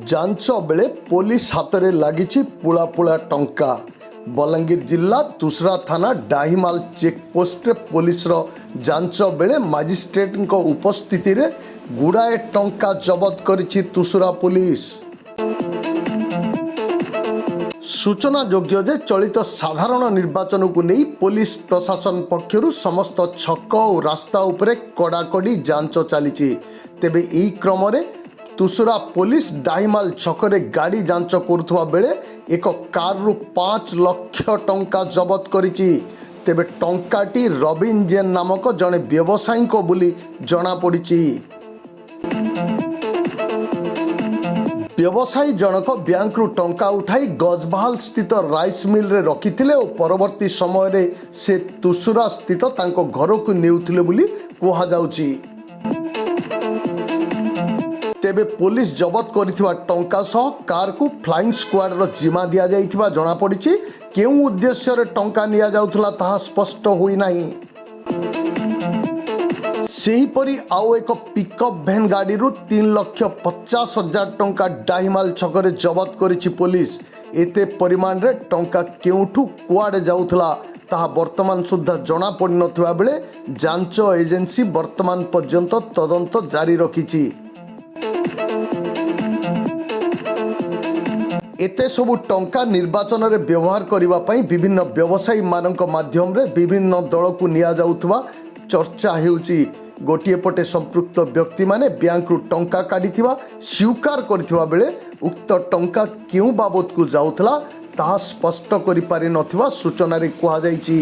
जांच बेले पुलिस हाथ में लगी पुला पुला टंका। बलांगीर जिला तुसरा थाना डाहिमाल चेकपोस्ट पुलिस जांच बेले मजिस्ट्रेट उपस्थिति रे गुड़ाए टंका जबत करिछि तुसरा पुलिस। सूचना योग्य जे चलित साधारण निर्वाचन को नहीं पुलिस प्रशासन पक्षरु समस्त छक और रास्ता उपरे कड़ाकड़ी जांच चली। तेबे ई क्रम रे तुसरा पुलिस डाहिमाल छकरे गाड़ी जांच करुवा बेले एक कार रु 5 लाख टंका जबत करिछि। तेबे टंकाटी रबिन जेन नामक जड़े व्यवसायी को बोली जना पड़िछि। व्यवसायी जनक बैंक रु टंका उठाई गजबाल स्थित राइस मिल रे रखिथिले और परवर्ती समय रे से तुसुरा स्थित तांको घर को नेउथिले बोली कुहा जाउछि। तेबे पुलिस जबत करिथिबा टंका सह कार को फ्लाइंग स्क्वाड रो जिम्मा दिया जाइथिबा जना पड़िछि। केउ उद्देश्य रे टंका निया जाउथला ताहा स्पष्ट होई नाही। सेहीपरि आउ एक पिकअप भैन गाड़ी रु 3,50,000 टंका डाहिमाल छकरे जबत करिछि पुलिस। एते परिमाण रे टंका केउठु कुआडे जाउथला ताहा वर्तमान सुद्धा जना पड़ नथिबा बेले जांच एजेंसी वर्तमान पर्यंत तदंत जारी रखिछि। एते सबु टंका निर्वाचन रे व्यवहार करिबा पई विभिन्न व्यवसायी मानक माध्यम रे विभिन्न दल को निया जाउथबा चर्चा हेउची। गोटिए पटे संपृक्त व्यक्ति माने बैंक रु टंका काढिथिबा स्वीकार करथिबा बेले उक्त टंका केउ बाबत को जाउथला ताहा स्पष्ट करि पारि नथिबा सूचना रे कुहा जाइछि।